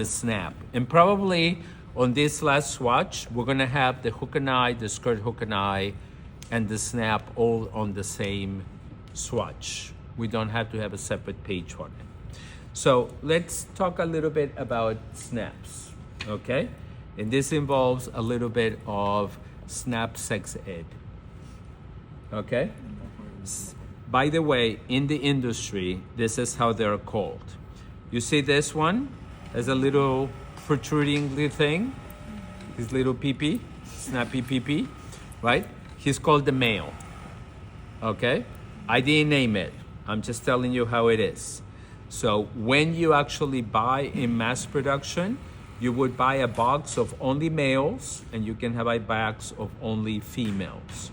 the snap. And probably on this last swatch, we're gonna have the hook and eye, the skirt hook and eye, and the snap all on the same swatch. We don't have to have a separate page on it. So let's talk a little bit about snaps, okay? And this involves a little bit of snap sex ed, okay? By the way, in the industry, this is how they're called. You see this one as a little protruding little thing, his little pee-pee, snappy pee-pee, right? He's called the male, okay? I didn't name it. I'm just telling you how it is. So when you actually buy in mass production, you would buy a box of only males and you can have a box of only females,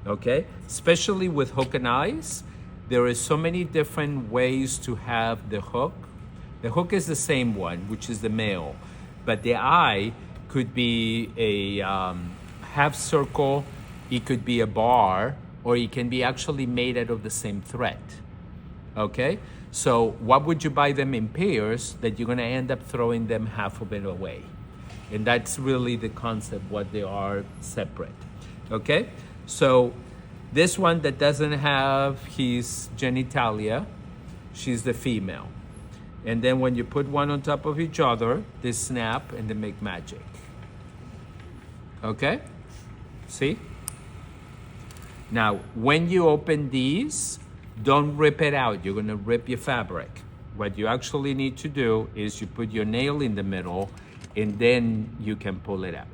okay? Especially with hook and eyes, there is so many different ways to have the hook. The hook is the same one, which is the male, but the eye could be a half circle, it could be a bar, or it can be actually made out of the same thread, okay? So what would you buy them in pairs that you're gonna end up throwing them half of it away? And that's really the concept, what they are separate, okay? So this one that doesn't have his genitalia, she's the female. And then when you put one on top of each other, they snap and they make magic. Okay? See? Now, when you open these, don't rip it out. You're gonna rip your fabric. What you actually need to do is you put your nail in the middle and then you can pull it out.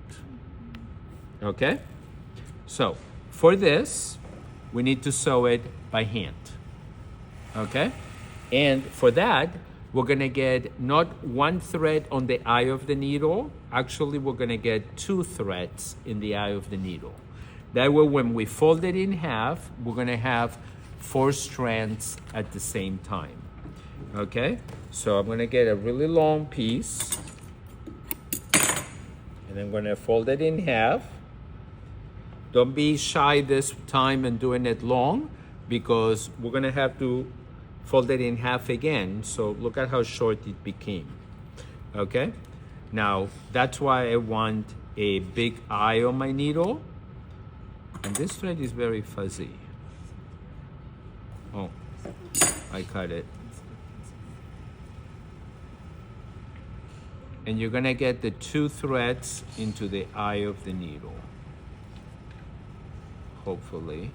Okay? So, for this, we need to sew it by hand. Okay? And for that, we're gonna get not one thread on the eye of the needle. Actually, we're gonna get 2 threads in the eye of the needle. That way, when we fold it in half, we're gonna have 4 strands at the same time. Okay? So I'm gonna get a really long piece and I'm gonna fold it in half. Don't be shy this time and doing it long because we're gonna have to fold it in half again. So look at how short it became. Okay? Now, that's why I want a big eye on my needle. And this thread is very fuzzy. Oh, I cut it. And you're gonna get the 2 threads into the eye of the needle. Hopefully.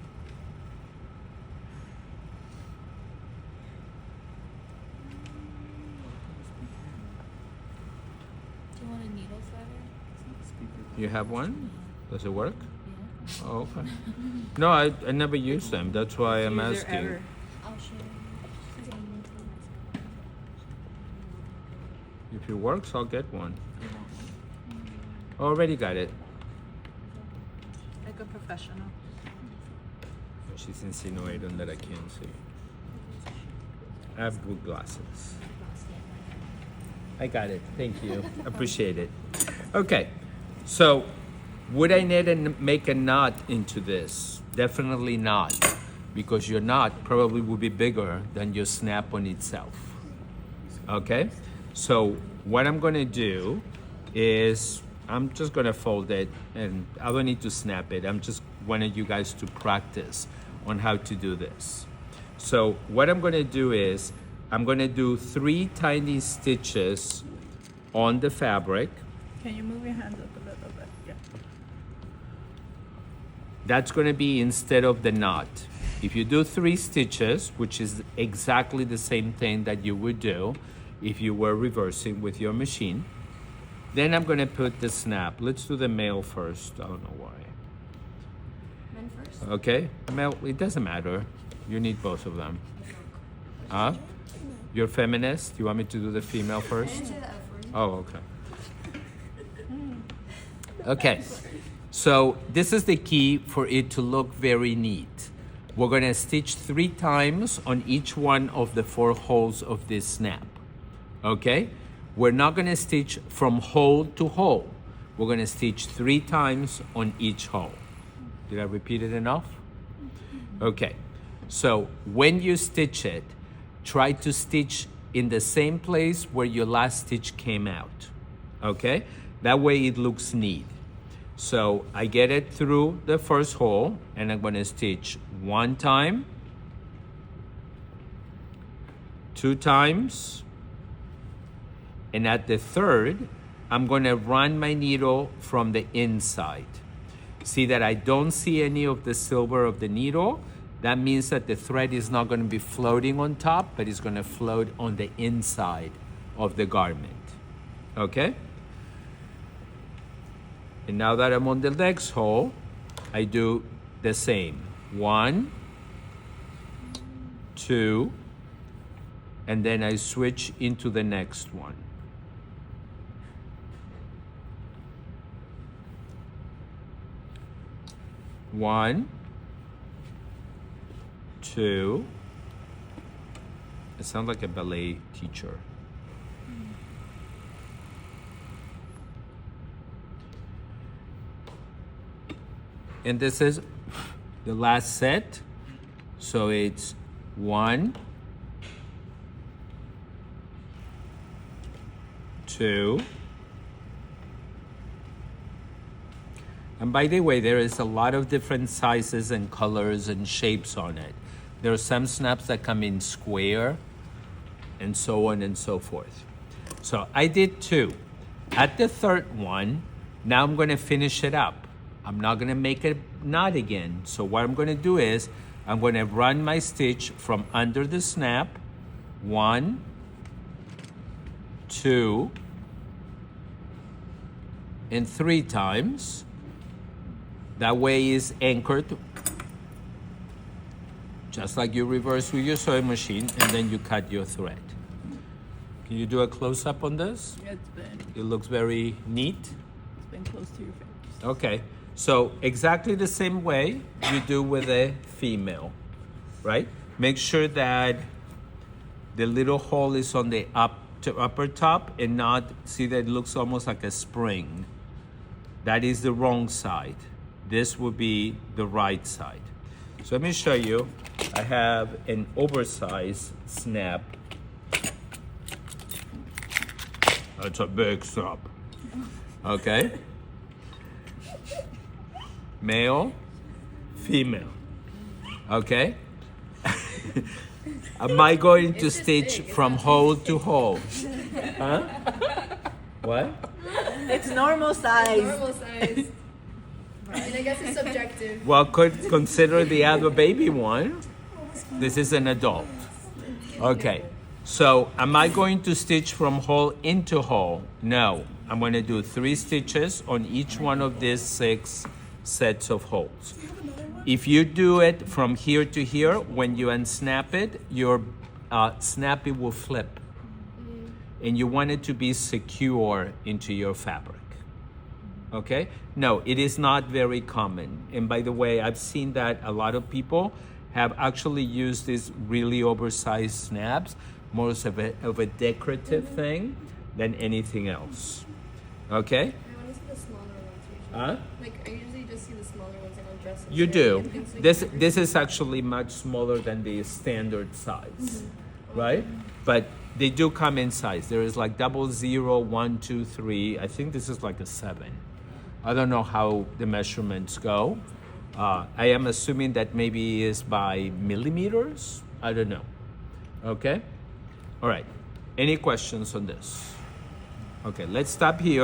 Do you want a needle threader? You have one? Does it work? Yeah. Oh, okay. No, I never use them. That's why I'm Use your asking. ever. I'll show you. If it works, I'll get one. Already got it. Like a professional. She's insinuating that I can't see. I have good glasses. I got it. Thank you. Appreciate it. Okay. So, would I need to make a knot into this? Definitely not, because your knot probably will be bigger than your snap on itself. Okay? So, what I'm gonna do is I'm just gonna fold it and I don't need to snap it. I'm just wanted you guys to practice on how to do this. So what I'm gonna do is I'm gonna do 3 tiny stitches on the fabric. Can you move your hands up a little bit? Yeah. That's gonna be instead of the knot. If you do 3 stitches, which is exactly the same thing that you would do if you were reversing with your machine, then I'm gonna put the snap. Let's do the male first. I don't know why. Men first? Okay, male, it doesn't matter. You need both of them. Huh? You're feminist? You want me to do the female I first? didn't say that for you. Oh, okay. Okay, so this is the key for it to look very neat. We're gonna stitch 3 times on each one of the 4 holes of this snap, okay? We're not gonna stitch from hole to hole. We're gonna stitch 3 times on each hole. Did I repeat it enough? Okay, so when you stitch it, try to stitch in the same place where your last stitch came out, okay? That way it looks neat. So I get it through the first hole, and I'm gonna stitch 1 time, 2 times, and at the third, I'm gonna run my needle from the inside. See that I don't see any of the silver of the needle? That means that the thread is not gonna be floating on top, but it's gonna float on the inside of the garment, okay? And now that I'm on the next hole, I do the same. 1, 2, and then I switch into the next one. One, 2. It sounds like a ballet teacher. And this is the last set. So it's 1, 2. And by the way, there is a lot of different sizes and colors and shapes on it. There are some snaps that come in square and so on and so forth. So I did 2. At the third one, now I'm gonna finish it up. I'm not gonna make a knot again. So what I'm gonna do is, I'm gonna run my stitch from under the snap, 1, 2, and 3 times. That way is anchored, just like you reverse with your sewing machine, and then you cut your thread. Can you do a close-up on this? It looks very neat. It's been close to your face. Okay, so exactly the same way you do with a female, right? Make sure that the little hole is on the upper top and not, see that it looks almost like a spring. That is the wrong side. This would be the right side. So let me show you. I have an oversized snap. That's a big snap. Okay? Male, female. Okay? Am I going to stitch from hole to hole? Huh? What? It's normal size. Normal size. And I guess it's subjective. Well, could consider the other baby one. This is an adult. Okay. So am I going to stitch from hole into hole? No. I'm going to do 3 stitches on each one of these 6 sets of holes. If you do it from here to here, when you unsnap it, your snappy will flip. And you want it to be secure into your fabric. Okay? No, it is not very common. And by the way, I've seen that a lot of people have actually used these really oversized snaps more of a decorative thing than anything else. Okay? I want to see the smaller ones usually. Huh? Like, I usually just see the smaller ones like on dresses. You right? do. And things like This is actually much smaller than the standard size, right? But they do come in size. There is like 00, 1, 2, 3. I think this is like a 7. I don't know how the measurements go. I am assuming that maybe is by millimeters. I don't know. Okay? All right. Any questions on this? Okay, let's stop here.